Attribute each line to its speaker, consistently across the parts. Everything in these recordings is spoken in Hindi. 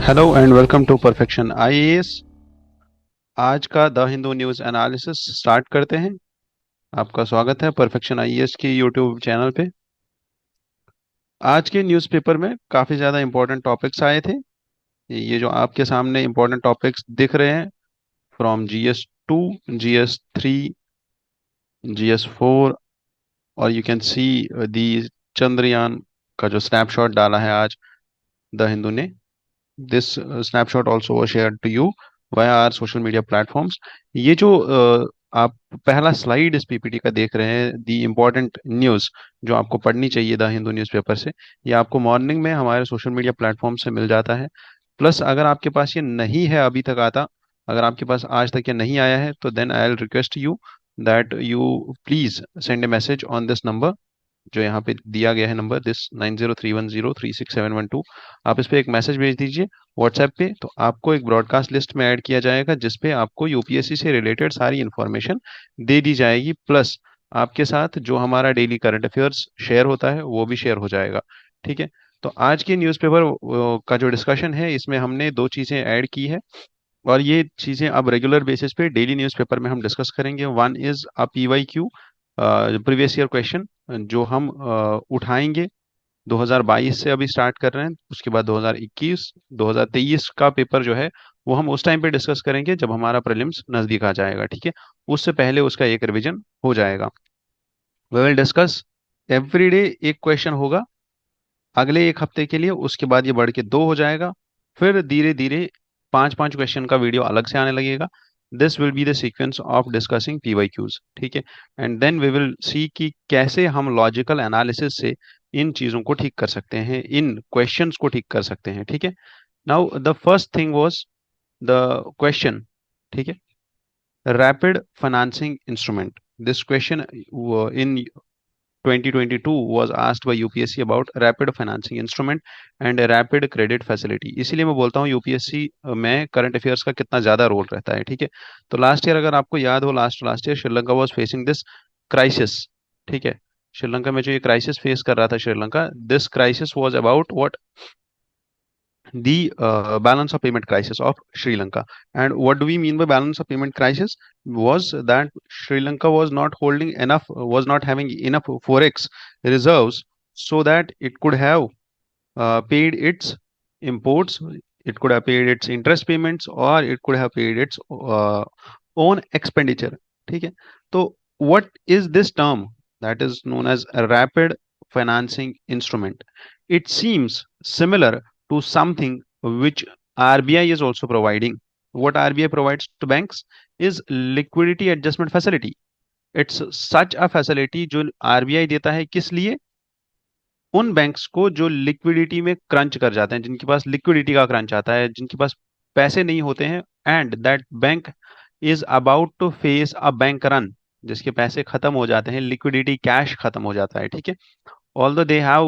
Speaker 1: Hello and welcome to perfection IAS. आज का the Hindu news analysis start करते हैं। आपका स्वागत है परफेक्शन आईएएस की यूट्यूब चैनल पे। आज के न्यूज़पेपर में काफ़ी ज़्यादा इंपॉर्टेंट टॉपिक्स आए थे। ये जो आपके सामने इंपॉर्टेंट टॉपिक्स दिख रहे हैं, फ्रॉम GS 2, GS 3, GS 4, और यू कैन सी दी चंद्रयान का जो स्नैपशॉट डाला है आज द हिंदू ने। This snapshot also was shared to you via our social media platforms। ये जो आप पहला स्लाइड इस पीपीटी का देख रहे हैं, दी इम्पोर्टेंट न्यूज़ जो आपको पढ़नी चाहिए द हिंदू न्यूज़पेपर से, ये आपको मॉर्निंग में हमारे सोशल मीडिया प्लेटफॉर्म से मिल जाता है। प्लस अगर आपके पास ये नहीं है अभी तक आता, अगर आपके पास आज तक ये नहीं आया है, तो then I will request you that you please send a message on this number जो यहाँ पे दिया गया है, नंबर दिस 9031036712। आप इस पे एक मैसेज भेज दीजिए व्हाट्सएप पे, तो आपको एक ब्रॉडकास्ट लिस्ट में ऐड किया जाएगा जिसपे आपको यूपीएससी से रिलेटेड सारी इंफॉर्मेशन दे दी जाएगी। प्लस आपके साथ जो हमारा डेली करंट अफेयर्स शेयर होता है वो भी शेयर हो जाएगा। ठीक है। तो आज के न्यूज़पेपर का जो डिस्कशन है, इसमें हमने दो चीज़ें ऐड की है, और ये चीज़ें अब रेगुलर बेसिस पे डेली न्यूज़पेपर में हम डिस्कस करेंगे। One is a PYQ, previous year question, जो हम उठाएंगे 2022 से अभी स्टार्ट कर रहे हैं। उसके बाद 2021 2023 का पेपर जो है वो हम उस टाइम पे डिस्कस करेंगे जब हमारा प्रीलिम्स नज़दीक आ जाएगा। ठीक है। उससे पहले उसका एक रिवीजन हो जाएगा। We will discuss every day, एक क्वेश्चन होगा अगले एक हफ्ते के लिए। उसके बाद ये बढ़ के दो हो जाएगा। फिर धीरे धीरे पांच पांच क्वेश्चन का वीडियो अलग से आने लगेगा। This will be the sequence of discussing PYQs। ठीक है। And then we will see कि कैसे हम लॉजिकल एनालिसिस से इन चीज़ों को ठीक कर सकते हैं, इन क्वेश्चंस को ठीक कर सकते हैं। ठीक है। Now the first thing was the question. ठीक है। Rapid financing instrument, this question in 2022 was asked by UPSC about rapid financing instrument and a rapid credit facility। इसीलिए मैं बोलता हूँ यूपीएससी में करंट अफेयर्स का कितना ज्यादा रोल रहता है। ठीक है। तो लास्ट ईयर अगर आपको याद हो, last last year Sri Lanka was facing this crisis. ठीक है। श्रीलंका में जो ये क्राइसिस फेस कर रहा था Sri Lanka, this crisis was about what, the balance of payment crisis of Sri Lanka. And what do we mean by balance of payment crisis? Was that Sri Lanka was not holding enough, was not having enough forex reserves so that it could have paid its imports, it could have paid its interest payments, or it could have paid its own expenditure. ठीक है। तो what is this term that is known as a rapid financing instrument? It seems similar to something which RBI is also providing. What RBI provides to banks is liquidity adjustment facility. It's such a facility जो RBI देता है, किस लिए? उन बैंक्स को जो लिक्विडिटी में क्रंच कर जाते हैं, जिनके पास लिक्विडिटी का क्रंच आता है, जिनके पास पैसे नहीं होते हैं, and that bank is about to face a bank run, जिसके पैसे खत्म हो जाते हैं, लिक्विडिटी कैश खत्म हो जाता है। ठीक है। although they have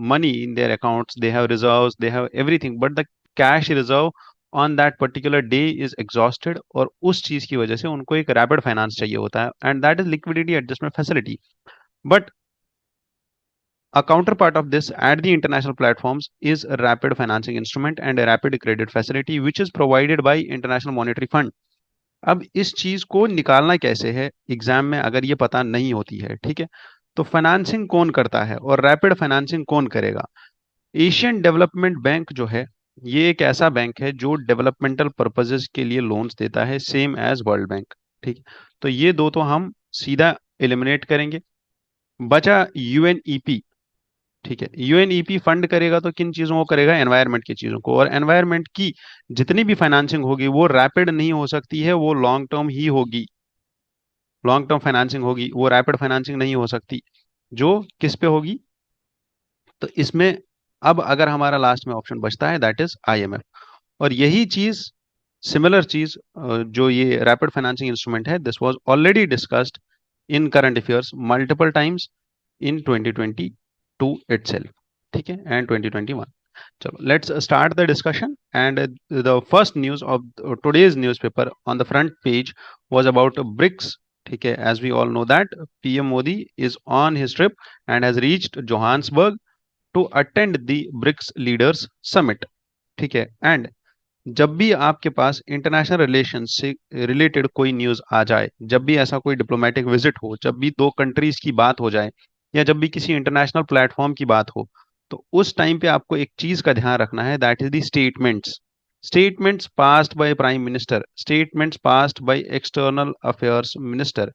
Speaker 1: money in their accounts, they have reserves, they have everything, but the cash reserve on that particular day is exhausted, और उस चीज की वजह से उनको एक रैपिड फाइनेंस चाहिए होता है, and that is liquidity adjustment facility. But a counterpart of this at the international platforms is a rapid financing instrument and a rapid credit facility which is provided by International Monetary Fund। अब इस चीज को निकालना कैसे है एग्जाम में, अगर ये पता नहीं होती है, ठीक है, तो फाइनेंसिंग कौन करता है और रैपिड फाइनेंसिंग कौन करेगा? एशियन डेवलपमेंट बैंक जो है, ये एक ऐसा बैंक है जो डेवलपमेंटल पर्पजेस के लिए लोन्स देता है, सेम एज वर्ल्ड बैंक। ठीक है। तो ये दो तो हम सीधा एलिमिनेट करेंगे। बचा यूएनईपी। ठीक है। यूएनईपी फंड करेगा तो किन चीजों को करेगा? एनवायरनमेंट की चीजों को, और एनवायरनमेंट की जितनी भी फाइनेंसिंग होगी वो रैपिड नहीं हो सकती है, वो लॉन्ग टर्म ही होगी। लॉन्ग टर्म फाइनेंसिंग होगी, वो रैपिड फाइनेंसिंग नहीं हो सकती। जो किस पे होगी? तो इसमें अब अगर हमारा लास्ट में ऑप्शन बचता है, दैट इज IMF। और यही चीज, सिमिलर चीज, जो ये रैपिड फाइनेंसिंग इंस्ट्रूमेंट है, this was already discussed in current affairs multiple times in 2022 itself। ठीक है, एंड 2021। चलो, let's start the discussion. And the first news of today's newspaper on the front page was about BRICS. ठीक है। As we all know that PM Modi is on his trip and has reached Johannesburg to attend the BRICS leaders summit. ठीक है। एंड जब भी आपके पास इंटरनेशनल रिलेशन से रिलेटेड कोई न्यूज आ जाए, जब भी ऐसा कोई डिप्लोमेटिक विजिट हो, जब भी दो कंट्रीज की बात हो जाए, या जब भी किसी इंटरनेशनल प्लेटफॉर्म की बात हो, तो उस टाइम पे आपको एक चीज का ध्यान रखना है, that is the statements. Statements passed by prime minister, statements passed by external affairs minister,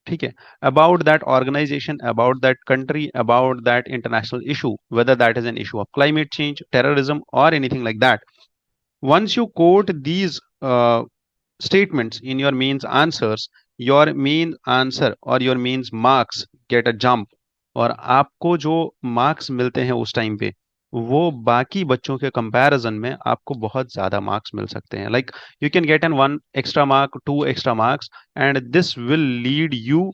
Speaker 1: ठीक है, about that organisation, about that country, about that international issue, whether that is an issue of climate change, terrorism और anything like that. Once you quote these statements in your means answers, your mean answer or your means marks get a jump, और आपको जो मार्क्स मिलते हैं उस टाइम पे, वो बाकी बच्चों के कंपैरिजन में आपको बहुत ज्यादा मार्क्स मिल सकते हैं। Like you can get an 1 extra mark, 2 extra marks, and this will lead you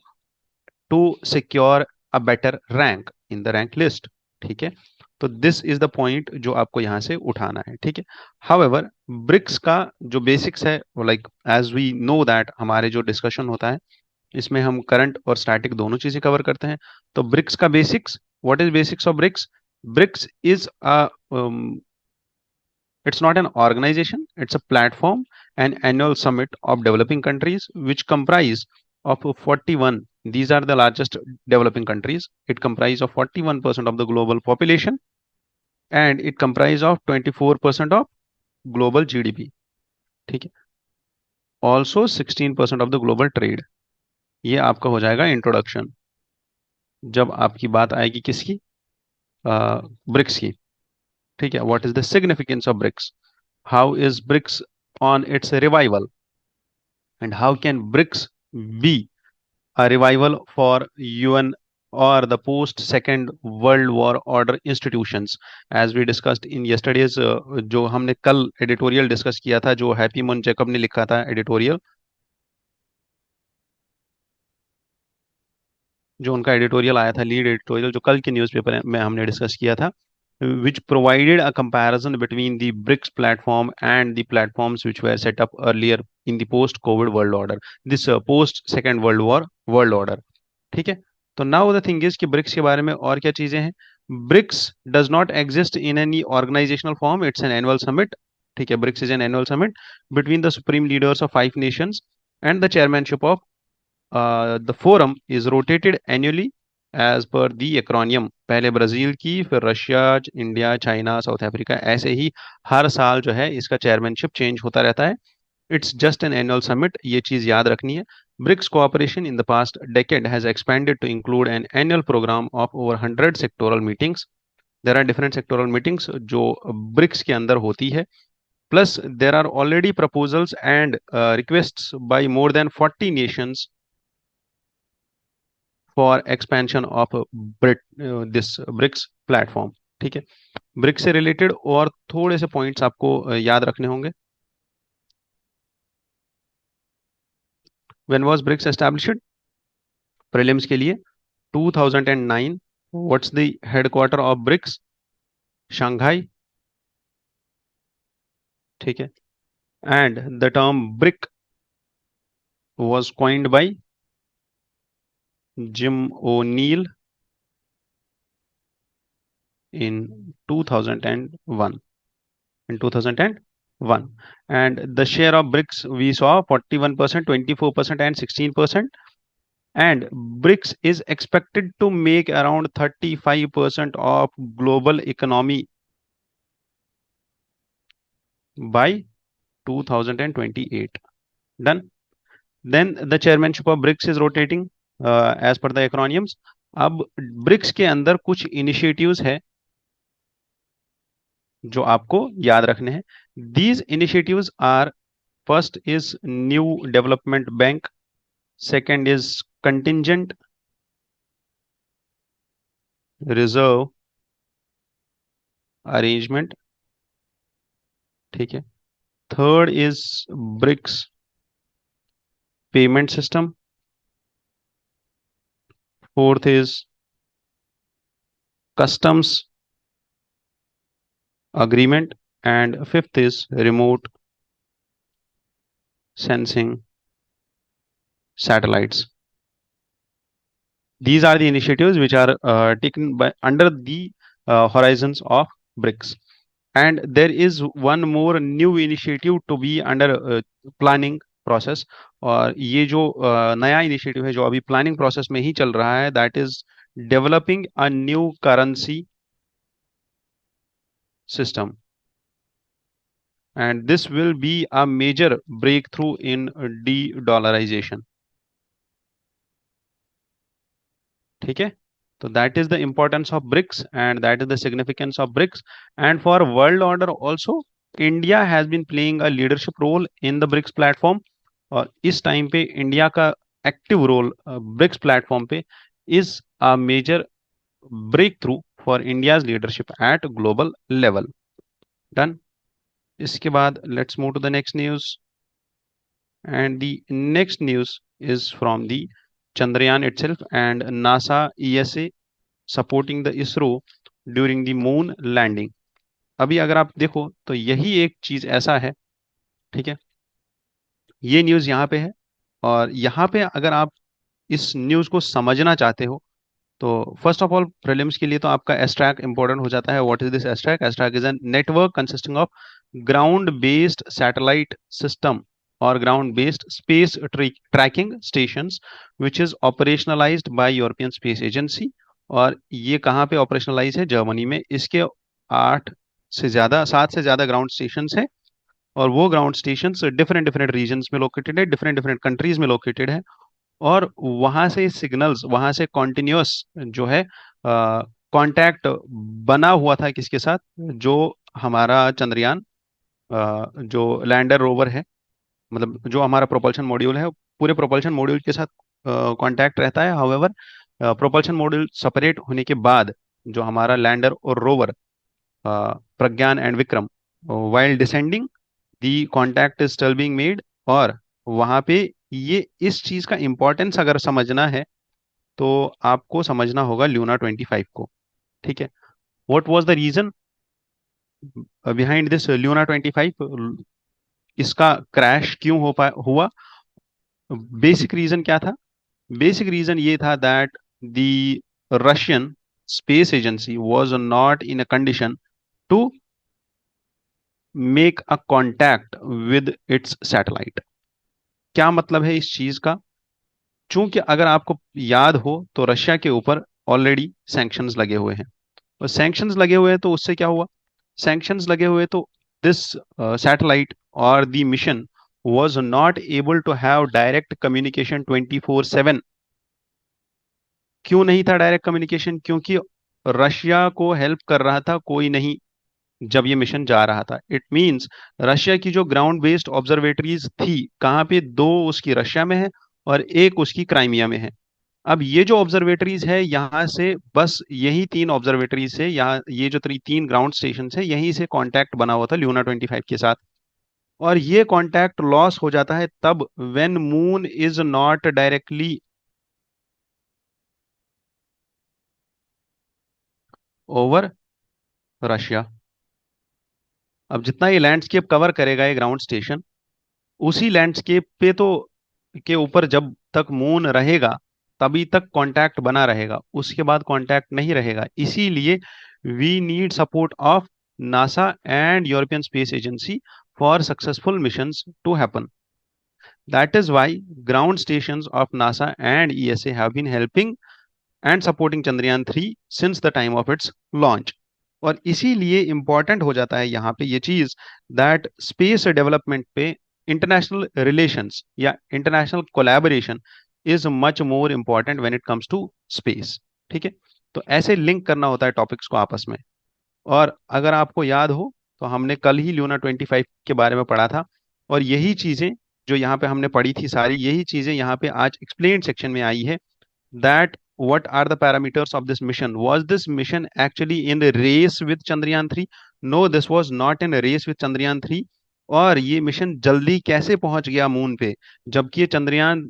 Speaker 1: to secure a better rank in the rank list। ठीक है, तो दिस इज द पॉइंट जो आपको यहां से उठाना है। ठीक है, हाउएवर ब्रिक्स का जो बेसिक्स है, like as we know that हमारे जो डिस्कशन होता है इसमें हम करंट और स्टैटिक दोनों चीजें कवर करते हैं। तो ब्रिक्स का basics, what is basics of BRICS? BRICS is a it's not an organization, it's a platform, an annual summit of developing countries which comprise of 41. These are the largest developing countries. It comprises of 41% of the global population, and it comprises of 24% of global GDP। ठीक है, also 16% of the global trade. ये आपका हो जाएगा इंट्रोडक्शन जब आपकी बात आएगी किसकी, ब्रिक्स की। ठीक है, what is the significance of BRICS, how is BRICS on its revival, and how can BRICS be a revival for UN or the post Second World War order institutions? As we discussed in yesterday's जो हमने कल एडिटोरियल डिस्कस किया था, जो हैप्पी मोन जैकब ने लिखा था एडिटोरियल, जो उनका एडिटोरियल आया था, लीड एडिटोरियल, जो कल के न्यूज़पेपर में हमने डिस्कस किया था, which provided a comparison between the BRICS platform and the platforms which were set up earlier in the post-COVID world order, this post-Second World War world order। ठीक है, तो नाउ द थिंग इज कि ब्रिक्स के बारे में और क्या चीजें हैं। BRICS does not exist in any organisational form, it's an annual summit. ठीक है, BRICS is an annual summit between the supreme leaders of 5 nations, and the chairmanship of the forum is rotated annually as per the acronym. पहले ब्राजील की, फिर Russia, India, China, South Africa, ऐसे ही हर साल जो है इसका चेयरमैनशिप चेंज होता रहता है। It's just an annual summit, ये चीज याद रखनी है। BRICS cooperation in the past decade has expanded to include an annual program of over 100 sectoral meetings। There are different sectoral meetings जो BRICS के अंदर होती है। Plus there are already proposals and requests by more than 40 nations for expansion of this BRICS platform। ठीक है, ब्रिक्स से रिलेटेड और थोड़े से पॉइंट्स आपको याद रखने होंगे। When was BRICS established? Prelims के लिए 2009। What's the headquarter of BRICS? Shanghai। ठीक है, and the term BRIC was coined by Jim O'Neill in 2001, in 2001। And the share of BRICS we saw 41%, 24% and 16%, and BRICS is expected to make around 35% of global economy by 2028। Done। Then the chairmanship of BRICS is rotating as per the acronyms। अब ब्रिक्स के अंदर कुछ इनिशिएटिव्स है जो आपको याद रखने हैं। These initiatives are, first is new development bank, second is contingent reserve arrangement. ठीक है, third is BRICS payment system, fourth is customs agreement, and fifth is remote sensing satellites। These are the initiatives which are taken by under the horizons of BRICS। and there is one more new initiative to be under planning process. और ये जो नया इनिशिएटिव है जो अभी प्लानिंग प्रोसेस में ही चल रहा है, that is developing a new currency system, and this will be a major breakthrough in de-dollarization. ठीक है, तो that is the importance of BRICS and that is the significance of BRICS. And for world order also, India has been playing a leadership role in the BRICS platform. और इस टाइम पे इंडिया का एक्टिव रोल ब्रिक्स प्लेटफॉर्म पे is a major breakthrough for India's leadership at global level. Done. इसके बाद let's move to the next news. And the next news is from the Chandrayaan itself and NASA ESA supporting the ISRO during the moon landing. अभी अगर आप देखो तो यही एक चीज ऐसा है, ठीक है, ये न्यूज यहाँ पे है. और यहाँ पे अगर आप इस न्यूज को समझना चाहते हो तो फर्स्ट ऑफ ऑल प्रीलिम्स के लिए तो आपका एस्ट्रैक इंपॉर्टेंट हो जाता है. What is this ESTRACK? ESTRACK is an network consisting of ground based satellite system और ground based space tracking stations which is operationalised by European space agency. और ये कहाँ पे ऑपरेशनलाइज है? जर्मनी में. इसके 7 से ज्यादा ग्राउंड स्टेशन है और वो ground station different different regions में लोकेटेड है, डिफरेंट डिफरेंट कंट्रीज में लोकेटेड है. और वहां से सिग्नल्स, वहां से कॉन्टिन्यूअस जो है कांटेक्ट बना हुआ था किसके साथ? जो हमारा चंद्रयान जो लैंडर रोवर है, मतलब जो हमारा प्रोपल्शन मॉड्यूल है, पूरे प्रोपल्शन मॉड्यूल के साथ कांटेक्ट रहता है. हाउएवर प्रोपल्शन मॉड्यूल सेपरेट होने के बाद जो हमारा लैंडर और rover Pragyan and Vikram while descending the contact is still being made. और वहां पे ये इस चीज का इंपॉर्टेंस अगर समझना है तो आपको समझना होगा ल्यूना 25 को. ठीक है, what was the reason behind this Luna 25? इसका क्रैश क्यों हुआ? बेसिक रीजन क्या था? बेसिक रीजन ये था that the Russian space agency was not in a condition to make a contact with its satellite. क्या मतलब है इस चीज का? चूंकि अगर आपको याद हो तो रशिया के ऊपर ऑलरेडी सैंक्शंस लगे हुए हैं. और सैंक्शंस लगे हुए हैं तो उससे क्या हुआ? सैंक्शंस लगे हुए तो दिस सैटेलाइट और the mission was not able to have direct communication 24/7. क्यों नहीं था डायरेक्ट कम्युनिकेशन? क्योंकि रशिया को हेल्प कर रहा था कोई नहीं जब ये मिशन जा रहा था. इट मींस रशिया की जो ग्राउंड बेस्ड ऑब्जर्वेटरीज थी, कहाँ पे? 2 उसकी रशिया में है और एक उसकी क्राइमिया में है. अब ये जो ऑब्जर्वेटरीज है यहाँ से बस यही 3 ऑब्जर्वेटरीज से, यहाँ ये जो 3 ग्राउंड स्टेशन है यहीं से कांटेक्ट बना हुआ था ल्यूना 25 के साथ. और ये कांटेक्ट लॉस हो जाता है तब when moon is not directly over Russia. अब जितना ये लैंडस्केप कवर करेगा ये ग्राउंड स्टेशन, उसी लैंडस्केप पे तो के ऊपर जब तक मून रहेगा तभी तक कांटेक्ट बना रहेगा, उसके बाद कांटेक्ट नहीं रहेगा. इसीलिए we need support of NASA and European space agency for successful missions to happen. That is why ground stations of NASA and ESA have been helping and supporting Chandrayaan 3 since the time of its launch. और इसीलिए इंपॉर्टेंट हो जाता है यहाँ पे ये चीज दैट स्पेस डेवलपमेंट पे इंटरनेशनल रिलेशंस या international collaboration is much more important when it comes to space. ठीक है, तो ऐसे लिंक करना होता है टॉपिक्स को आपस में. और अगर आपको याद हो तो हमने कल ही ल्यूना 25 के बारे में पढ़ा था और यही चीजें जो यहाँ पे हमने पढ़ी थी सारी यही चीजें यहाँ पे आज एक्सप्लेन सेक्शन में आई है. That what are the parameters of this mission? Was this mission actually in a race with Chandrayaan 3? No, this was not in a race with Chandrayaan 3. और ये मिशन जल्दी कैसे पहुंच गया मून पे जबकि ये चंद्रयान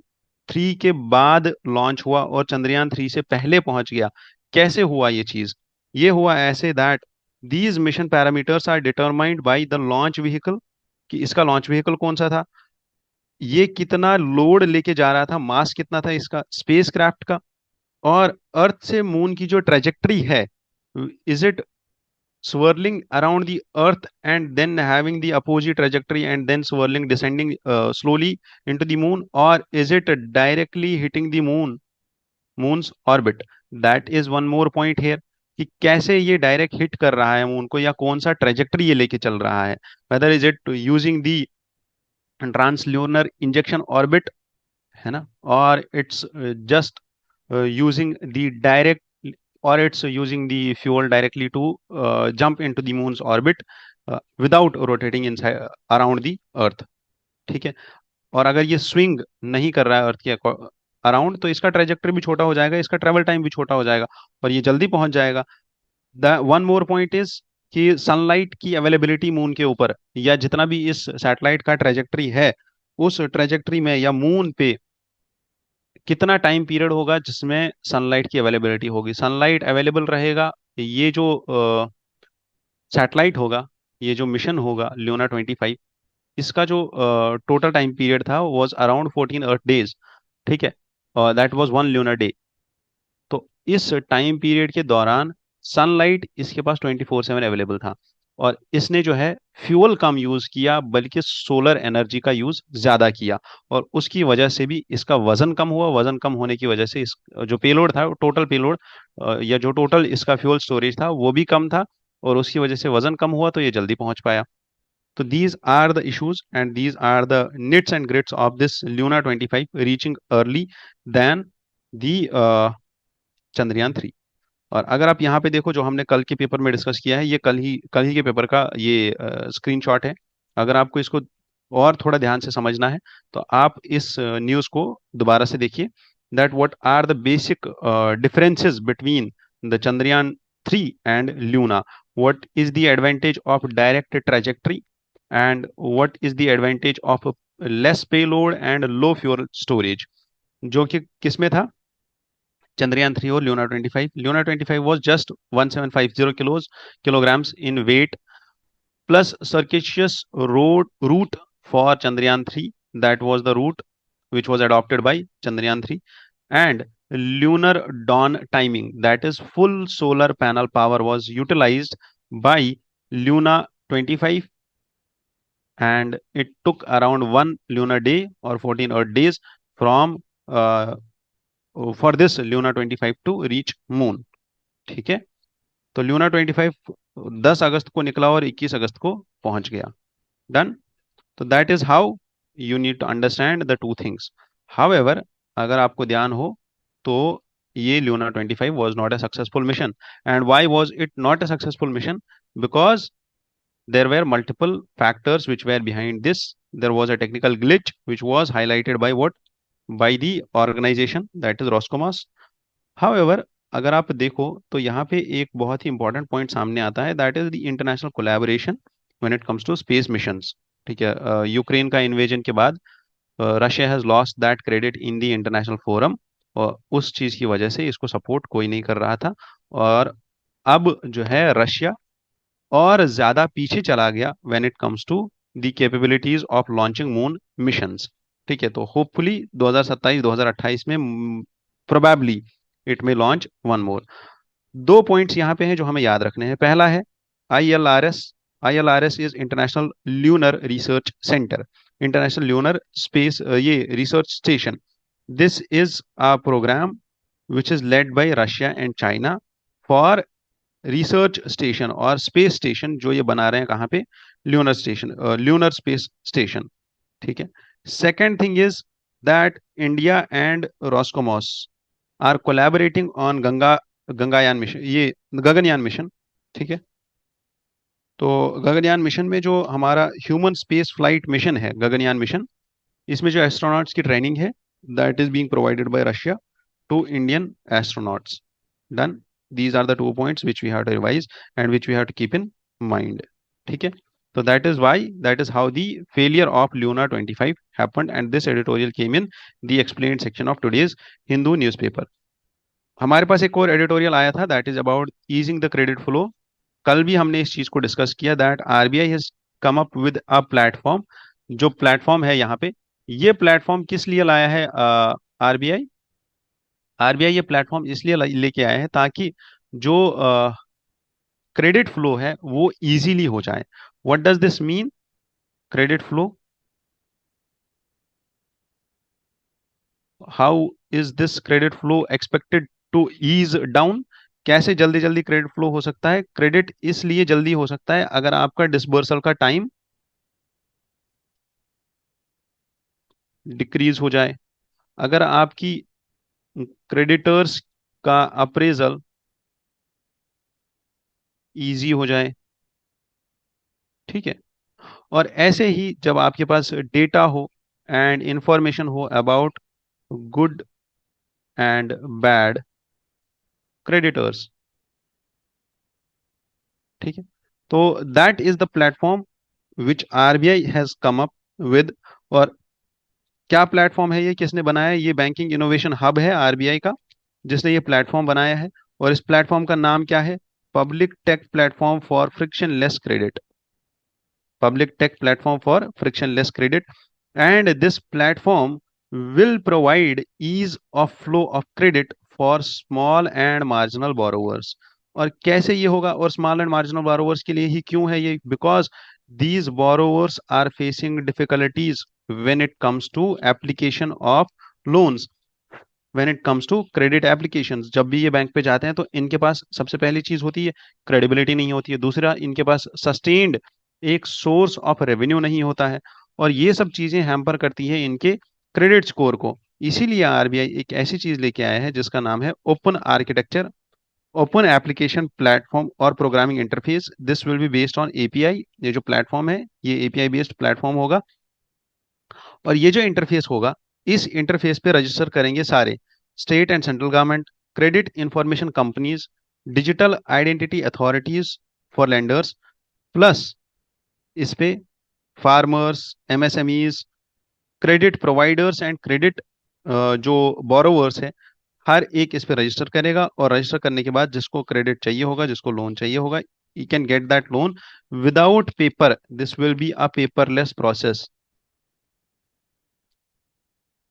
Speaker 1: 3 के बाद लॉन्च हुआ और चंद्रयान 3 से पहले पहुंच गया? कैसे हुआ ये चीज? ये हुआ ऐसे that these mission parameters are determined by the launch vehicle. कि इसका लॉन्च व्हीकल कौन सा था, ये कितना लोड लेके जा रहा था, मास कितना था इसका स्पेस क्राफ्ट का, और अर्थ से मून की जो ट्रेजेक्टरी है, is it swirling around the earth and then having the opposite trajectory and then swirling descending slowly into the moon, or is it directly hitting the moon's orbit? That is one more point here, कि कैसे ये डायरेक्ट हिट कर रहा है मून को, या कौन सा ट्रेजेक्टरी ये लेके चल रहा है, whether is it using the translunar injection orbit, है ना, और it's just using the direct, or it's using the fuel directly to jump into the moon's orbit without rotating inside around the earth. ठीक है, और अगर ये स्विंग नहीं कर रहा है अर्थ के अराउंड, तो इसका ट्रेजेक्टरी भी छोटा हो जाएगा, इसका ट्रेवल टाइम भी छोटा हो जाएगा, और ये जल्दी पहुंच जाएगा. The one more point is कि सनलाइट की अवेलेबिलिटी मून के ऊपर, या जितना भी इस सैटेलाइट का ट्रेजेक्टरी है, उस ट्रेजेक्टरी में या मून पे कितना टाइम पीरियड होगा जिसमें सनलाइट की अवेलेबिलिटी होगी. सनलाइट अवेलेबल रहेगा, ये जो सैटेलाइट होगा, ये जो मिशन होगा ल्यूना 25, इसका जो टोटल टाइम पीरियड था वाज अराउंड 14 अर्थ डेज. ठीक है, that was one lunar day. तो इस टाइम पीरियड के दौरान सनलाइट इसके पास 24/7 अवेलेबल था, और इसने जो है फ्यूल कम यूज किया, बल्कि सोलर एनर्जी का यूज ज्यादा किया, और उसकी वजह से भी इसका वजन कम हुआ. वजन कम होने की वजह से इस जो पेलोड था, टोटल पेलोड या जो टोटल इसका फ्यूल स्टोरेज था वो भी कम था, और उसकी वजह से वजन कम हुआ, तो ये जल्दी पहुंच पाया. तो these are the issues and these are the nits and grits of this Luna 25 reaching early than the Chandrayaan 3. और अगर आप यहाँ पे देखो, जो हमने कल के पेपर में डिस्कस किया है, ये कल ही के पेपर का ये स्क्रीनशॉट है. अगर आपको इसको और थोड़ा ध्यान से समझना है, तो आप इस न्यूज़ को दोबारा से देखिए. That what are the basic differences between the Chandrayaan 3 and Luna. What is the advantage of direct trajectory and what is the advantage of less payload and low fuel storage, जो कि किसमें था, Chandrayaan 3 और Luna 25. Luna 25 was just 1750 kilograms in weight, plus circuitous route for Chandrayaan 3. That was the route which was adopted by Chandrayaan 3. And lunar dawn timing, that is full solar panel power, was utilized by Luna 25, and it took around one lunar day or 14 Earth days from for this Luna 25 to reach moon. ठीक है, तो Luna 25 10 अगस्त को निकला और 21 अगस्त को पहुंच गया. डन. तो that is how you need to understand the two things. However, अगर आपको ध्यान हो, तो ये Luna 25 was not a successful mission. And why was it not a successful mission? Because there were multiple factors which were behind this. There was a technical glitch which was highlighted by what? By the organization, that is Roscosmos. However, अगर आप देखो, तो यहाँ पे एक बहुत ही इंपॉर्टेंट पॉइंट सामने आता है, that is the international collaboration when it comes to space missions. ठीक है, यूक्रेन का इन्वेजन के बाद Russia has lost that credit in the international forum, और उस चीज की वजह से इसको सपोर्ट कोई नहीं कर रहा था, और अब जो है रशिया और ज्यादा पीछे चला गया when it comes to the capabilities of launching moon missions. ठीक है, तो होपफुली 2027-2028 में probably it may launch one more. दो पॉइंट्स यहाँ पे हैं जो हमें याद रखने हैं. पहला है ILRS. ILRS is international lunar research centre, international lunar space ये research station. This is a programme which is led by Russia and China for research station और स्पेस स्टेशन, जो ये बना रहे हैं कहाँ पे, lunar station, lunar space station. ठीक है. Second thing is that India and Roscosmos are collaborating on Gangayan mission, ये गगनयान मिशन. ठीक है, तो गगनयान मिशन में जो हमारा ह्यूमन स्पेस फ्लाइट मिशन है, गगनयान मिशन, इसमें जो एस्ट्रोनॉट्स की ट्रेनिंग है, that is being provided by Russia to Indian astronauts. Done. These are the 2 points which we have to revise and which we have to keep in mind. ठीक है, so that is how the failure of Luna 25 happened, and this editorial came in the explained section of today's Hindu newspaper. हमारे पास एक और एडिटोरियल आया था, that is about easing the credit flow. कल भी हमने इस चीज को डिस्कस किया, that RBI has come up with a platform. जो प्लेटफॉर्म है यहाँ पे, ये प्लेटफॉर्म किस लिए लाया है आरबीआई? आरबीआई ये प्लेटफॉर्म इसलिए लेके आया है ताकि जो क्रेडिट फ्लो है वो इजीली हो जाए। What does this mean? Credit flow, how is this credit flow expected to ease down? कैसे जल्दी जल्दी क्रेडिट फ्लो हो सकता है? क्रेडिट इसलिए जल्दी हो सकता है अगर आपका डिसबर्सल का टाइम डिक्रीज हो जाए, अगर आपकी क्रेडिटर्स का अप्रेजल इजी हो जाए, ठीक है। और ऐसे ही जब आपके पास डेटा हो एंड इंफॉर्मेशन हो about good and bad creditors, ठीक है। तो that is the platform which RBI has come up with. और क्या प्लेटफॉर्म है ये, किसने बनाया है? ये बैंकिंग इनोवेशन हब है आरबीआई का, जिसने ये प्लेटफॉर्म बनाया है। और इस प्लेटफॉर्म का नाम क्या है? Public take platform for frictionless credit. public tech platform for frictionless credit. And this platform will provide ease of flow of credit for small and marginal borrowers. और कैसे ये होगा? और स्मॉल एंड मार्जिनल बोरोवर्स के लिए ही क्यों है ये? Because these borrowers are facing difficulties when it comes to application of loans, when it comes to credit applications. जब भी ये बैंक पे जाते हैं तो इनके पास सबसे पहली चीज होती है क्रेडिबिलिटी नहीं होती है, दूसरा इनके पास सस्टेन्ड एक सोर्स ऑफ रेवेन्यू नहीं होता है, और ये सब चीजें हैम्पर करती है इनके क्रेडिट स्कोर को। इसीलिए आरबीआई एक ऐसी चीज लेके आया है जिसका नाम है open architecture, open application platform और programming interface. This will be based on API. ये जो प्लेटफॉर्म है ये एपीआई बेस्ड प्लेटफॉर्म होगा, और ये जो इंटरफेस होगा, इस इंटरफेस पे रजिस्टर करेंगे सारे state and central government, credit information companies, digital identity authorities for lenders, plus इस पे farmers, MSMEs, credit providers and credit जो बोरोवर्स है, हर एक इस पे रजिस्टर करेगा। और रजिस्टर करने के बाद जिसको क्रेडिट चाहिए होगा, जिसको लोन चाहिए होगा, you can get that loan without paper. This will be a paperless process.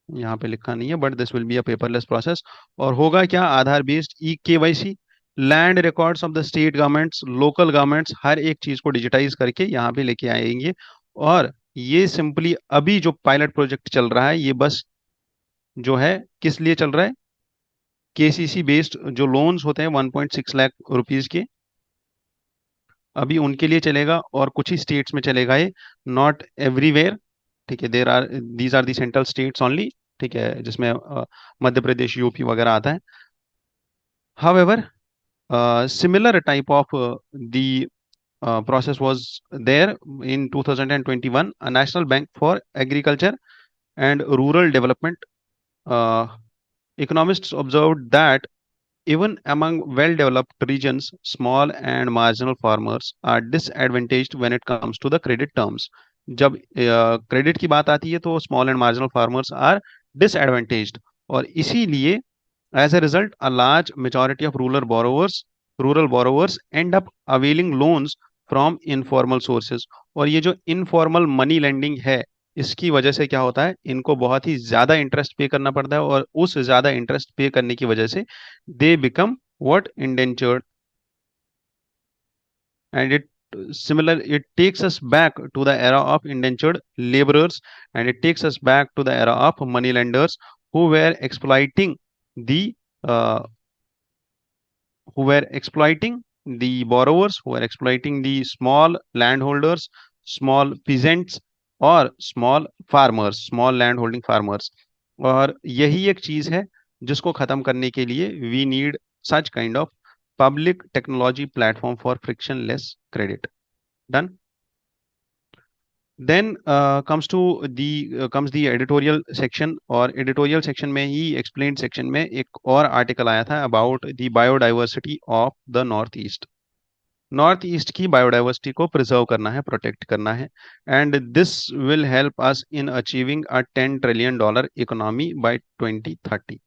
Speaker 1: यहाँ पे लिखा नहीं है, but this will be a paperless process. और होगा क्या? Aadhaar based e KYC, land records of the state governments, local governments, हर एक चीज को डिजिटाइज करके यहाँ पे लेके आएंगे। और ये सिंपली अभी जो पायलट प्रोजेक्ट चल रहा है, ये बस जो है किस लिए चल रहा है? केसीसी बेस्ड जो लोन्स होते हैं 1.6 लाख रुपीज के, अभी उनके लिए चलेगा, और कुछ ही स्टेट्स में चलेगा ये, नॉट एवरीवेयर, ठीक है। There are these are the central states only, ठीक है, जिसमें मध्य प्रदेश, यूपी वगैरह आता है। However, similar type of the process was there in 2021. A National Bank for Agriculture and Rural Development, uh, economists observed that even among well-developed regions, small and marginal farmers are disadvantaged when it comes to the credit terms. जब क्रेडिट की बात आती है तो small and marginal farmers are disadvantaged, और इसीलिए as a result, a large majority of rural borrowers end up availing loans from informal sources. और ये जो इनफॉर्मल मनी लेंडिंग है, इसकी वजह से क्या होता है? इनको बहुत ही ज्यादा इंटरेस्ट पे करना पड़ता है, और उस ज्यादा इंटरेस्ट पे करने की वजह से they become what? Indentured. And it takes us back to the era of indentured laborers, and it takes us back to the era of money lenders who were exploiting the uh, who were exploiting the borrowers, who were exploiting the small landholders, small peasants, और small farmers, small land holding farmers। और यही एक चीज है जिसको खत्म करने के लिए we need such kind of public technology platform for frictionless credit. Done. Then comes the editorial section, और editorial section में ही explained section में एक और article आया था about the biodiversity of the north east. North east की बायोडाइवर्सिटी को प्रिजर्व करना है, प्रोटेक्ट करना है, and this will help us in achieving a $10 trillion economy bye 2030।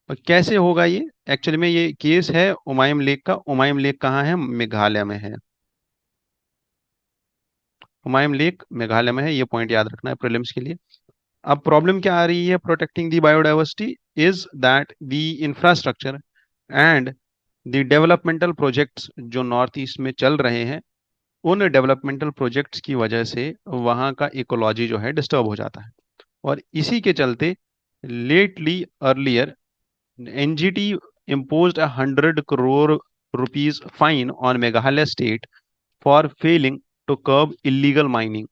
Speaker 1: और कैसे होगा ये? एक्चुअली में ये केस है उमाइम लेक का। उमाइम लेक कहाँ है? मेघालय में है। हुमायूं लेक मेघालय में है, ये पॉइंट याद रखना है प्रीलिम्स के लिए। अब प्रॉब्लम क्या आ रही है protecting the biodiversity? Is that the infrastructure and the developmental projects जो नॉर्थ ईस्ट में चल रहे हैं, उन डेवलपमेंटल प्रोजेक्ट्स की वजह से वहाँ का इकोलॉजी जो है डिस्टर्ब हो जाता है। और इसी के चलते lately earlier NGT imposed a 100 crore rupees fine on Meghalaya state for failing to curb illegal mining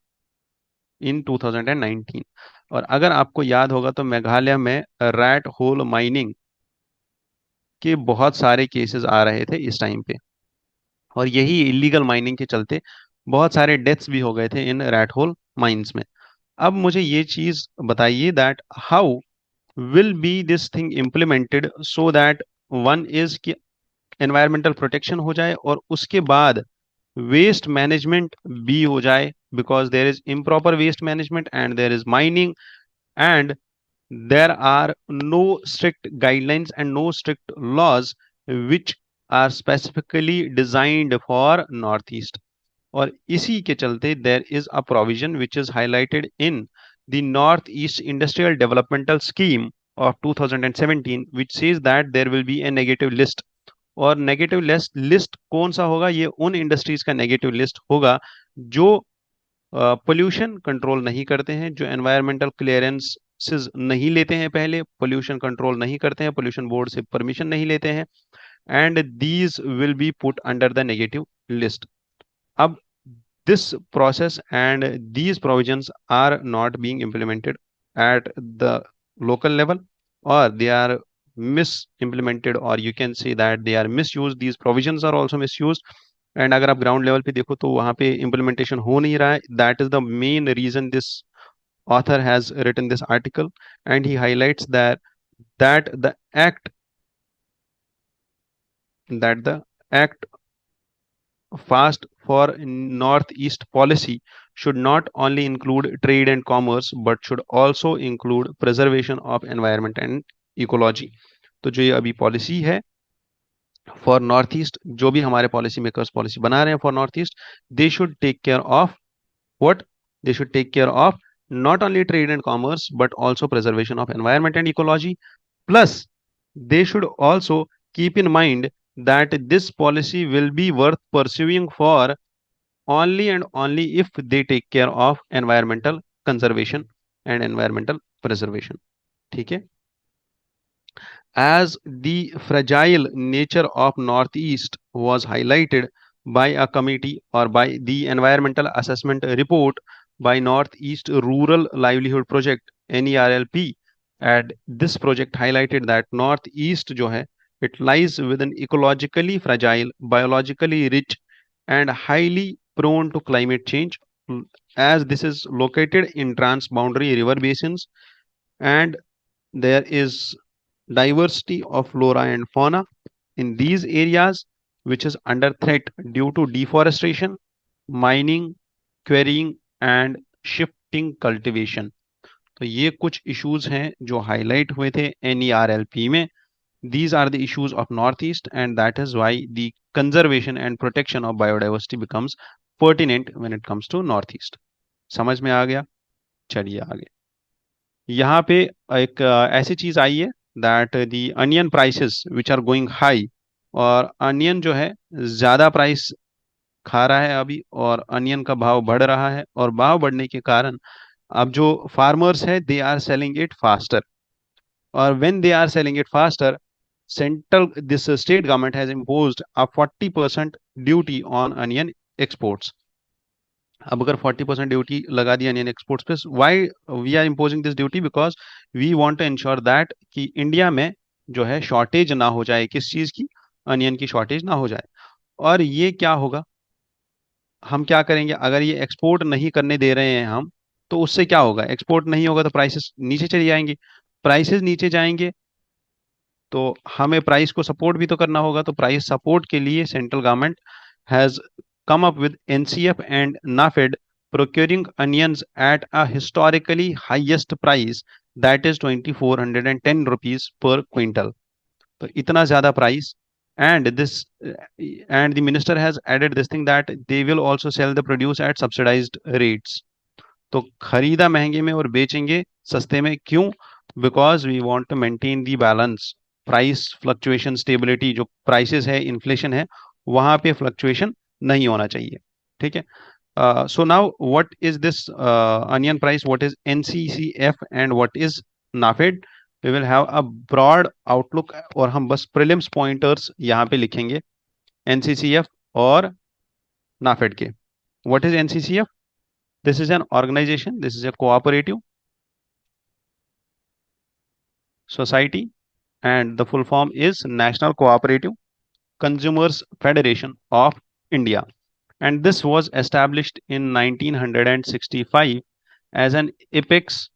Speaker 1: in 2019। और अगर आपको याद होगा तो मेघालय में रैट होल माइनिंग के बहुत सारे केसेस आ रहे थे इस टाइम पे, और यही इलीगल माइनिंग के चलते बहुत सारे डेथ्स भी हो गए थे इन रैट होल माइंस में। अब मुझे ये चीज बताइए that how will be this thing implemented so that one is कि एनवायरमेंटल प्रोटेक्शन हो जाए और उसके बाद वेस्ट मैनेजमेंट भी हो जाए, because there is improper waste management and there is mining and there are no strict guidelines and no strict laws which are specifically designed for northeast। और इसी के चलते there is a provision which is highlighted in the northeast industrial developmental scheme of 2017 which says that there will be a negative list। और नेगेटिव लिस्ट कौन सा होगा? ये उन इंडस्ट्रीज का नेगेटिव लिस्ट होगा जो पोल्यूशन कंट्रोल नहीं करते हैं, जो एनवायरमेंटल क्लियरेंसेस नहीं लेते हैं, पहले पोल्यूशन कंट्रोल नहीं करते हैं, पोल्यूशन बोर्ड से परमिशन नहीं लेते हैं, and these will be put under the negative list. अब this process and these provisions are not being implemented at the local level, or they are misimplemented, or you can say that they are misused, these provisions are also misused। And अगर आप ग्राउंड लेवल पे देखो तो वहां पे इम्प्लीमेंटेशन हो नहीं रहा है। That is the main reason this author has written this article, and he highlights that the act fast for northeast policy should not only include trade and commerce but should also include preservation of environment and ecology। तो जो ये अभी पॉलिसी है फॉर नॉर्थ ईस्ट, जो भी हमारे पॉलिसी मेकर्स पॉलिसी बना रहे हैं for north east, they should take care of what? They should take care of not only trade and commerce but also preservation of environment and ecology, plus they should also keep in mind that this policy will be worth pursuing for only and only if they take care of environmental conservation and environmental preservation। ठीक है? As the fragile nature of Northeast was highlighted by a committee or by the environmental assessment report by Northeast Rural Livelihood Project NERLP, and this project highlighted that Northeast जो है, it lies within ecologically fragile, biologically rich and highly prone to climate change, as this is located in transboundary river basins, and there is diversity of flora and fauna in these areas which is under threat due to deforestation, mining, quarrying and shifting cultivation। तो ये कुछ इश्यूज हैं जो हाईलाइट हुए थे NERLP में। These are the issues of Northeast, and that is why the conservation and protection of biodiversity becomes pertinent when it comes to Northeast। समझ में आ गया? चलिए आगे। यहाँ पे एक ऐसी चीज आई है that the onion prices which are going high, और अनियन जो है ज्यादा प्राइस खा रहा है अभी, और अनियन का भाव बढ़ रहा है, और भाव बढ़ने के कारण अब जो फार्मर्स है they are selling it faster, और when they are selling it faster, central this state government has imposed a 40% duty on onion exports. अब अगर 40% ड्यूटी लगा दी अनियन एक्सपोर्ट्स पे, why we are imposing this duty? Because we want to ensure that कि इंडिया में जो है शॉर्टेज ना हो जाए, किस चीज की? अनियन की शॉर्टेज ना हो जाए। और ये क्या होगा, हम क्या करेंगे अगर ये एक्सपोर्ट नहीं करने दे रहे हैं हम, तो उससे क्या होगा? एक्सपोर्ट नहीं होगा तो प्राइसेस नीचे चली जाएंगे, प्राइसेस नीचे जाएंगे तो हमें प्राइस को सपोर्ट भी तो करना होगा। तो प्राइस सपोर्ट के लिए central government has come up with NCF and NAFED procuring onions at a historically highest price, that is 2410 rupees per quintal। तो इतना ज्यादा price, and this and the minister has added this thing that they will also sell the produce at subsidized rates। तो खरीदा महंगे में और बेचेंगे सस्ते में, क्यों? Because we want to maintain the balance price fluctuation stability, जो प्राइसेस है, इन्फ्लेशन है, वहां पे फ्लक्चुएशन नहीं होना चाहिए। ठीक है। So now what is this onion price, what is NCCF and what is NAFED? We will have a broad outlook और हम बस prelims pointers यहाँ पे लिखेंगे NCCF और NAFED के। What is NCCF? This is an organization, this is a cooperative society and the full form is National Cooperative Consumers Federation of India, and this was established in 1965 as an apex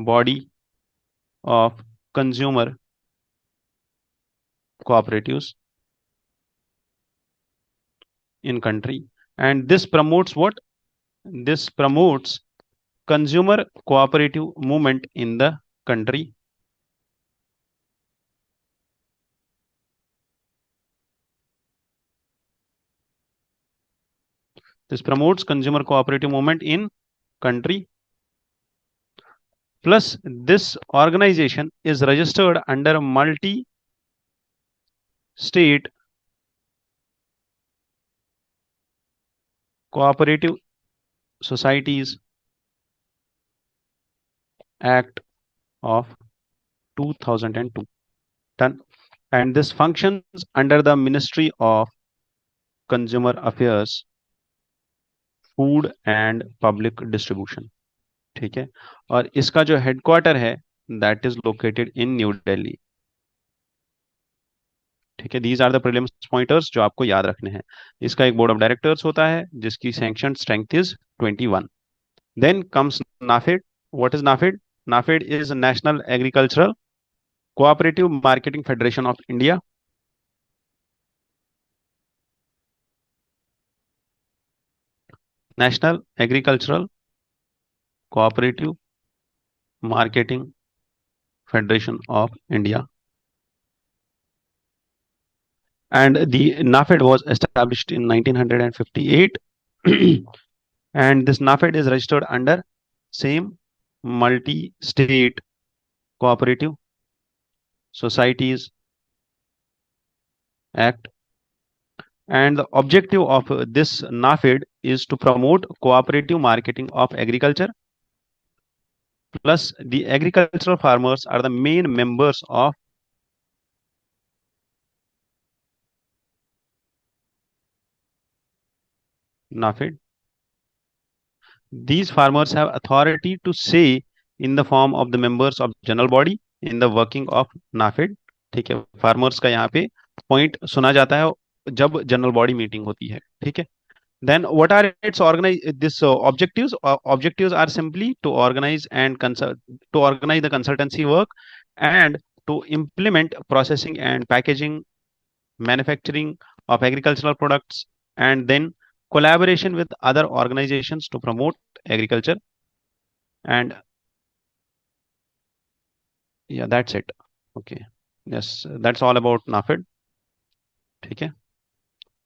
Speaker 1: body of consumer cooperatives in country, and this promotes what? This promotes consumer cooperative movement in the country. This promotes consumer cooperative movement in country. Plus, this organization is registered under multi-state cooperative societies Act of 2002. Done. And this functions under the Ministry of Consumer Affairs, Food and Public Distribution. ठीक है। और इसका जो हेडक्वार्टर है that is located in new Delhi. ठीक है। These are the prelims pointers जो आपको याद रखने हैं। इसका एक बोर्ड ऑफ डायरेक्टर्स होता है जिसकी sanction strength is 21। Then comes NAFED. What is NAFED? NAFED is national agricultural cooperative marketing federation of India. National agricultural cooperative marketing federation of India, and the NAFED was established in 1958 and this NAFED is registered under same multi-state cooperative societies act, and the objective of this NAFED is to promote cooperative marketing of agriculture, plus the agricultural farmers are the main members of NAFED. These farmers have authority to say in the form of the members of general body in the working of NAFED. ठीक है। फार्मर्स का यहाँ पे पॉइंट सुना जाता है जब जनरल बॉडी मीटिंग होती है। ठीक है। Then what are its objectives? Objectives are simply to organize the consultancy work and to implement processing and packaging, manufacturing of agricultural products, and then collaboration with other organizations to promote agriculture. And yeah, that's it. Okay. Yes, that's all about NAFED. Okay.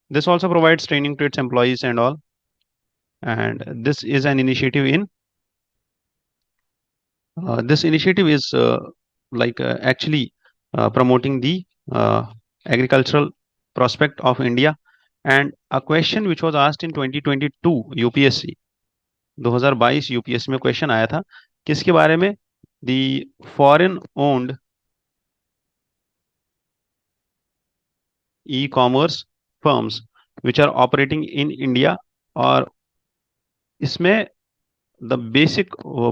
Speaker 1: This also provides training to its employees and all. And this is an initiative in this initiative is actually promoting the agricultural prospect of India. And a question which was asked in 2022 UPSC 2022 UPSC में क्वेश्चन आया था किसके बारे में? The foreign owned e-commerce firms which are operating in India, और इसमें the basic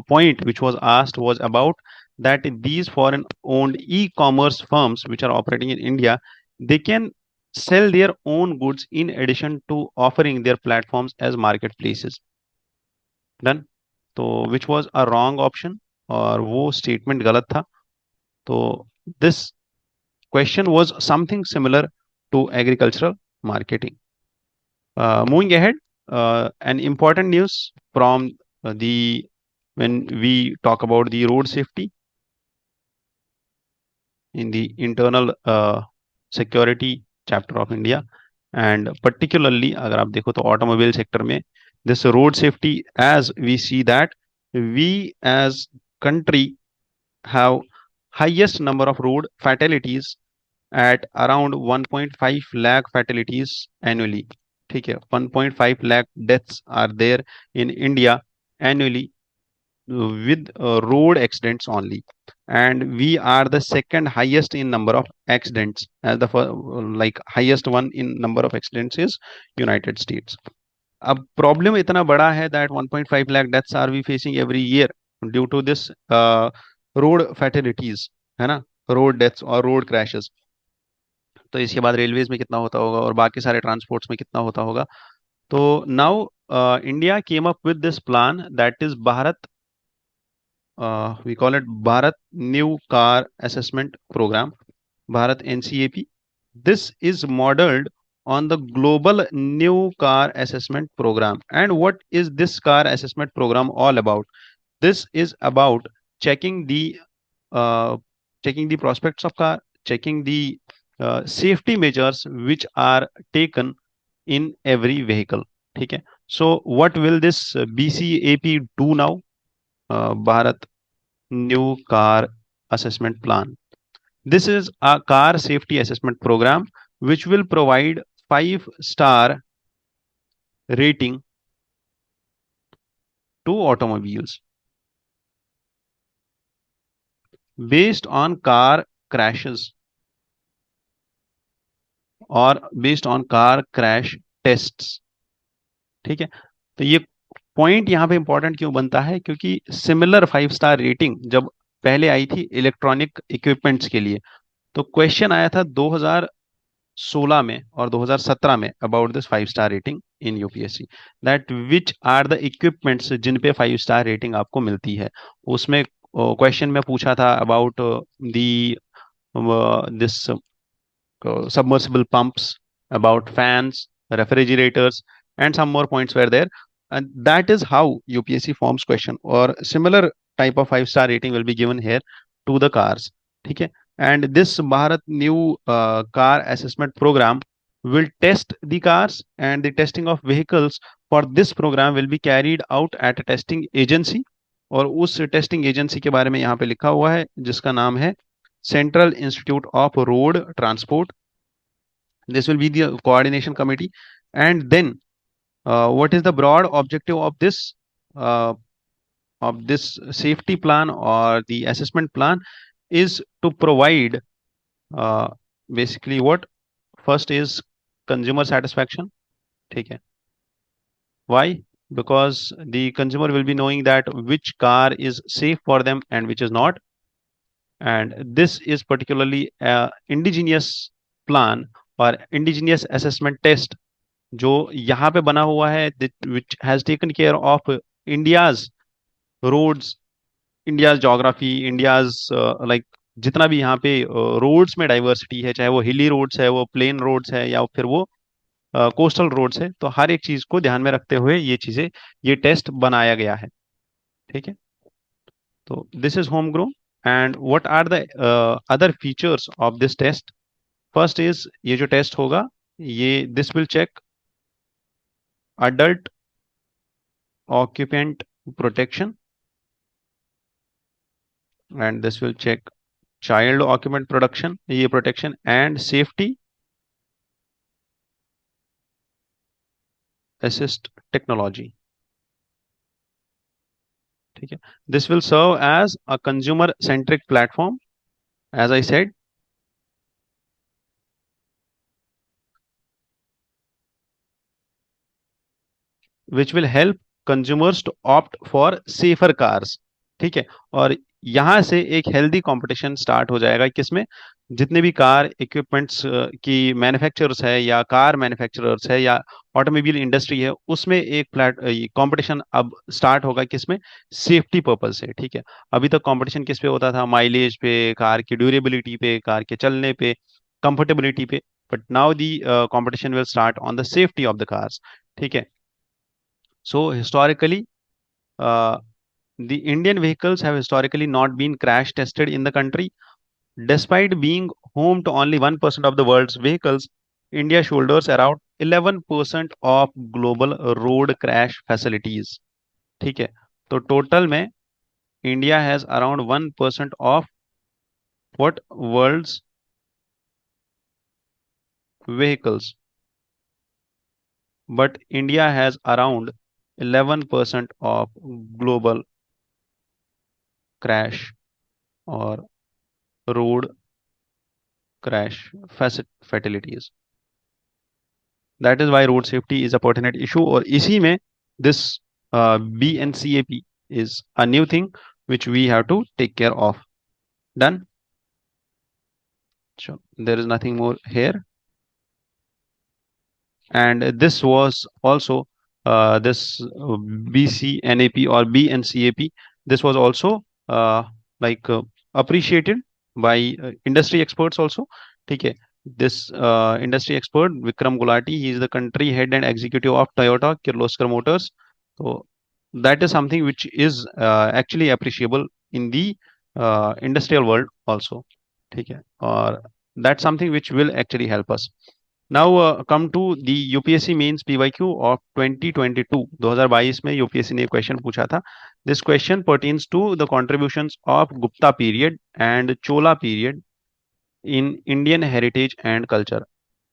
Speaker 1: point which was asked was about that these foreign owned e-commerce firms which are operating in India, they can sell their own goods in addition to offering their platforms as marketplaces. Done. तो which was a wrong option और वो statement गलत था। तो this question was something similar to agricultural marketing. Moving ahead, an important news from when we talk about the road safety in the internal security chapter of India, and particularly अगर आप देखो तो automobile sector में this road safety, as we see that we as country have highest number of road fatalities at around 1.5 lakh fatalities annually. ठीक है, 1.5 lakh deaths are there in India annually with road accidents only, and we are the second highest in number of accidents, as the like highest one in number of accidents is United States. अब प्रॉब्लम इतना बड़ा है that 1.5 lakh deaths are we facing every year due to this road fatalities, है ना, रोड डेथ्स और रोड क्रैशेस। तो इसके बाद रेलवेज में कितना होता होगा और बाकी सारे ट्रांसपोर्ट्स में कितना होता होगा। तो now India came up with this plan that is Bharat, we call it Bharat New Car Assessment Program, Bharat NCAP. This is modeled on the global new car assessment program. And what is this car assessment program all about? This is about checking the uh, checking the prospects of car, checking the safety measures which are taken in every vehicle. ठीक है. So what will this BCAP do now? Bharat New Car Assessment Plan. This is a car safety assessment program which will provide 5-star rating to automobiles based on car crashes और based on car crash tests. ठीक है, तो ये पॉइंट यहाँ पे इंपॉर्टेंट क्यों बनता है, क्योंकि सिमिलर 5-स्टार रेटिंग जब पहले आई थी इलेक्ट्रॉनिक इक्विपमेंट्स के लिए, तो क्वेश्चन आया था 2016 में और 2017 में about this five star rating in UPSC, that which are the equipments जिन पे 5-स्टार रेटिंग आपको मिलती है। उसमें क्वेश्चन में पूछा था about the this submersible pumps, about fans, refrigerators, and some more points were there. And that is how UPSC forms question. Or similar type of 5-star rating will be given here to the cars. ठीक है? And this Bharat new car assessment program will test the cars, and the testing of vehicles for this program will be carried out at a testing agency. और उस टेस्टिंग एजेंसी के बारे में यहाँ पे लिखा हुआ है जिसका नाम है Central Institute of Road Transport. This will be the coordination committee. And then what is the broad objective uh, of this safety plan or the assessment plan is to provide uh, basically what? First is consumer satisfaction. ठीक है. Why? Because the consumer will be knowing that which car is safe for them and which is not. And this is particularly indigenous plan or indigenous assessment test जो यहाँ पे बना हुआ है, which has taken care of India's roads, India's geography, India's like जितना भी यहाँ पे रोड्स में डाइवर्सिटी है, चाहे वो हिली रोड्स है, वो प्लेन रोड्स है, या फिर वो कोस्टल रोड्स है, तो हर एक चीज को ध्यान में रखते हुए ये चीजें, ये टेस्ट बनाया गया है। ठीक है, तो this is home grow. And what are the other features of this test? First is, ये जो टेस्ट होगा, ये this will check adult occupant protection, and this will check child occupant production, ये protection and safety assist technology. ठीक है, this will serve as a consumer centric platform, as I said, which will help consumers to opt for safer cars. ठीक है, और यहां से एक हेल्दी कंपटीशन स्टार्ट हो जाएगा किसमें? जितने भी कार इक्विपमेंट्स की मैन्युफैक्चरर्स है या कार मैन्युफैक्चरर्स है या ऑटोमोबाइल इंडस्ट्री है, उसमें एक कंपटीशन अब स्टार्ट होगा किसमें? सेफ्टी पर्पज से। ठीक है, अभी तक कंपटीशन किस पे होता था? माइलेज पे, कार की ड्यूरेबिलिटी पे, कार के चलने पे, कंफर्टेबिलिटी पे, but now the competition will start on the safety of the cars. ठीक है, so historically, the Indian vehicles have historically not been crash tested in the country. Despite being home to only 1% of the world's vehicles, India shoulders around 11% of global road crash facilities. ठीक है, तो टोटल में India has around 1% of what world's vehicles, but India has around 11% of global crash or road crash fatalities. That is why road safety is a pertinent issue. और इसी में this BNCAP is a new thing which we have to take care of. Done? Sure. There is nothing more here. And this was also this BCNAP or BNCAP. This was also like appreciated by industry experts also. ठीक है. This industry expert Vikram Gulati, he is the country head and executive of Toyota Kirloskar Motors. So that is something which is actually appreciable in the industrial world also. ठीक है. और that's something which will actually help us. Now come to the UPSC means PYQ of 2022. 2022 में UPSC ने क्वेश्चन पूछा था. This question pertains to the contributions of Gupta period and Chola period in Indian heritage and culture.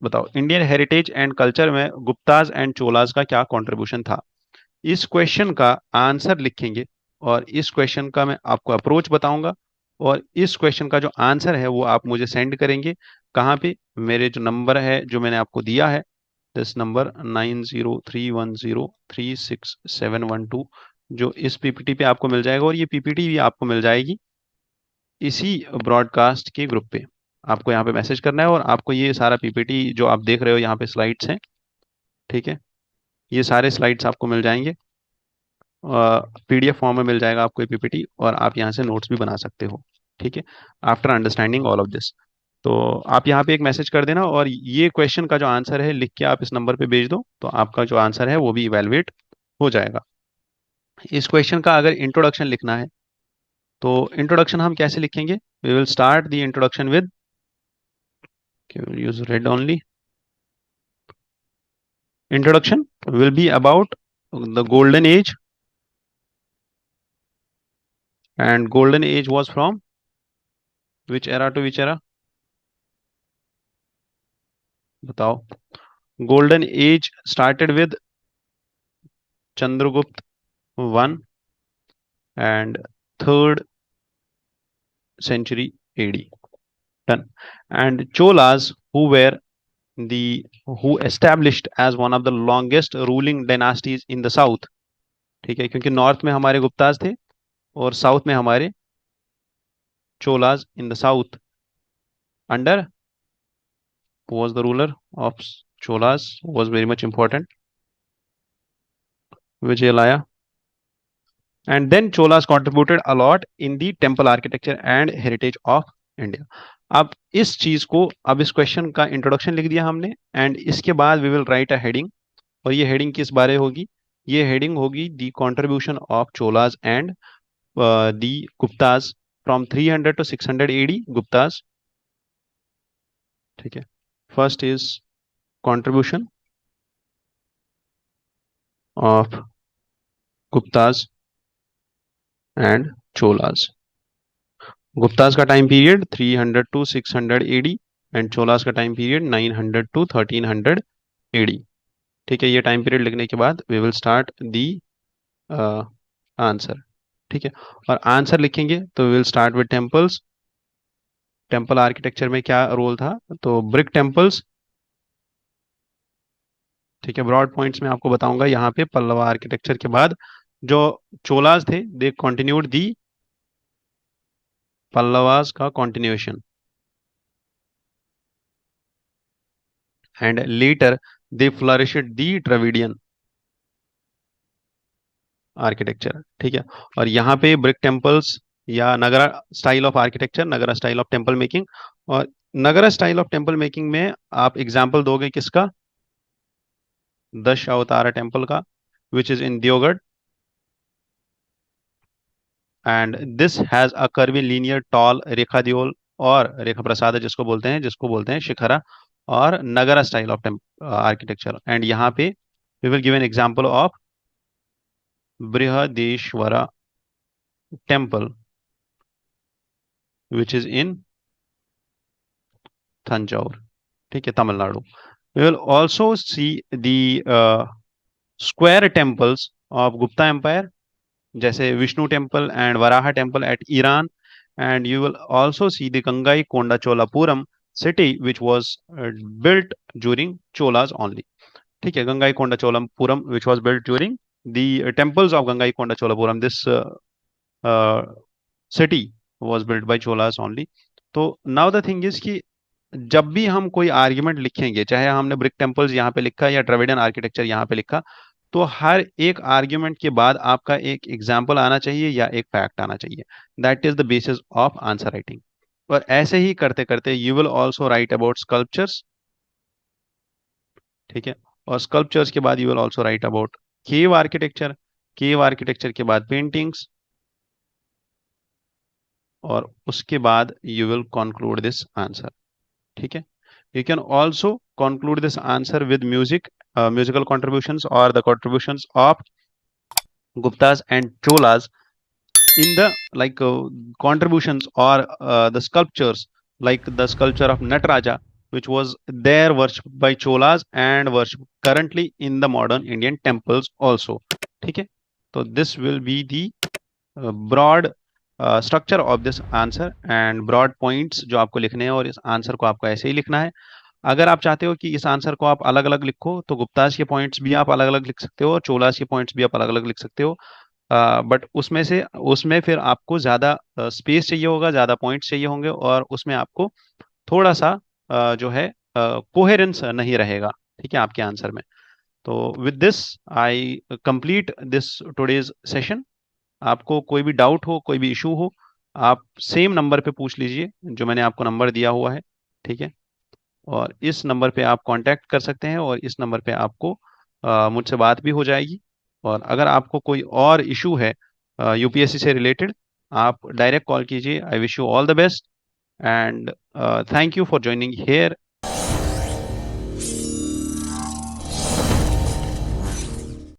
Speaker 1: बताओ इंडियन हेरिटेज एंड कल्चर में गुप्ताज एंड चोलाज का क्या कंट्रीब्यूशन था. इस क्वेश्चन का आंसर लिखेंगे और इस क्वेश्चन का मैं आपको अप्रोच बताऊंगा और इस क्वेश्चन का जो आंसर है वो आप मुझे सेंड करेंगे. कहाँ पे? मेरे जो नंबर है जो मैंने आपको दिया है, दिस नंबर 9031036712, जो इस पीपीटी पे आपको मिल जाएगा. और ये पीपीटी भी आपको मिल जाएगी इसी ब्रॉडकास्ट के ग्रुप पे. आपको यहाँ पे मैसेज करना है और आपको ये सारा पीपीटी जो आप देख रहे हो यहाँ पे स्लाइड्स हैं. ठीक है. ये सारे स्लाइड्स आपको मिल जाएंगे, पीडीएफ फॉर्म में मिल जाएगा आपको पीपीटी और आप यहाँ से नोट्स भी बना सकते हो. ठीक है. After understanding all of this, तो आप यहाँ पे एक मैसेज कर देना और ये क्वेश्चन का जो आंसर है लिख के आप इस नंबर पे भेज दो, तो आपका जो आंसर है वो भी इवेलुएट हो जाएगा. इस क्वेश्चन का अगर इंट्रोडक्शन लिखना है तो इंट्रोडक्शन हम कैसे लिखेंगे? We will start the introduction with use red only. Introduction will be about the golden age, and golden age was from which era to which era? बताओ. Golden age started with Chandragupta I and 3rd century AD. Done. And Cholas, who established as one of the longest ruling dynasties in the south. ठीक है, क्योंकि नॉर्थ में हमारे गुप्ताज थे और साउथ में हमारे Cholas. In the south under was the ruler of Cholas was very much important, Vijayalaya. And then Cholas contributed a lot in the temple architecture and heritage of India. अब इस चीज को, अब इस क्वेश्चन का इंट्रोडक्शन लिख दिया हमने एंड इसके बाद we will write a heading. और ये हेडिंग किस बारे होगी? ये हेडिंग होगी the contribution of Cholas and the Guptas from 300 to 600 AD Guptas. ठीक है. First is contribution of Guptas and Cholas. Guptas का time period 300 to 600 AD and Cholas का टाइम पीरियड 900 to 1300 AD. ठीक है. ये टाइम पीरियड लिखने के बाद we will start the answer. ठीक है. और आंसर लिखेंगे तो we will start with temples. Temple architecture में क्या रोल था? तो ब्रिक टेम्पल्स. ठीक है. ब्रॉड पॉइंट्स में आपको बताऊंगा. यहाँ पे पल्लवा आर्किटेक्चर के बाद जो चोलाज थे दे कंटिन्यूड दी पल्लवास का continuation and later they flourished the Dravidian architecture. ठीक है. और यहाँ पे ब्रिक टेम्पल्स या Nagara style of architecture, Nagara style of temple making. और Nagara style of temple making में आप एग्जाम्पल दोगे किसका? दश अवतारा टेम्पल का, which is in Deogarh. And this has a curvilinear tall Rekha Deul और रेखा प्रसाद जिसको बोलते हैं शिखरा और Nagara style of architecture. And यहाँ पे we will give an example of Brihadeshwara temple which is in Tanjore. ठीक है, Tamil Nadu. We will also see the square temples of Gupta Empire, जैसे Vishnu temple and Varaha temple at Eran. And you will also see the Gangai Konda Cholapuram city which was built during Cholas only. ठीक है, Gangai Konda Cholapuram which was built during the temples of Gangai Konda Cholapuram. This city was built by Cholas only. तो नाउ द थिंग इज कि जब भी हम कोई आर्ग्यूमेंट लिखेंगे, चाहे हमने ब्रिक टेम्पल्स यहाँ पे लिखा या द्रविडियन आर्किटेक्चर यहाँ पे लिखा, तो हर एक आर्ग्यूमेंट के बाद आपका एक एग्जाम्पल आना चाहिए या एक फैक्ट आना चाहिए. That is the basis of answer writing. और ऐसे ही करते करते you will also right about sculptures. ठीक है, और स्कल्पचर्स के बाद you will also right about cave architecture. Cave architecture के बाद पेंटिंग्स, और उसके बाद you will conclude this answer. ठीक है, you can also conclude this answer with musical contributions or the contributions of Guptas and Cholas in the contributions or the sculptures, like the sculpture of Nataraja, which was there worshipped by Cholas and worshipped currently in the modern Indian temples also. ठीक है, तो this will be the broad structure of this answer and broad points जो आपको लिखने हैं, और इस आंसर को आपको ऐसे ही लिखना है. अगर आप चाहते हो कि इस आंसर को आप अलग अलग लिखो, तो गुप्ताज के पॉइंट्स भी आप अलग अलग लिख सकते हो और चोलाज के पॉइंट्स भी आप अलग अलग लिख सकते हो. बट उसमें फिर आपको ज़्यादा स्पेस चाहिए होगा, ज़्यादा पॉइंट्स चाहिए होंगे, और उसमें आपको थोड़ा सा जो है कोहेरेंस नहीं रहेगा. ठीक है, आपके आंसर में. तो with this I complete this today's session. आपको कोई भी डाउट हो, कोई भी इशू हो, आप सेम नंबर पे पूछ लीजिए जो मैंने आपको नंबर दिया हुआ है. ठीक है, और इस नंबर पे आप कांटेक्ट कर सकते हैं, और इस नंबर पे आपको मुझसे बात भी हो जाएगी. और अगर आपको कोई और इशू है यूपीएससी से रिलेटेड, आप डायरेक्ट कॉल कीजिए. I wish you all the best and thank you for joining hair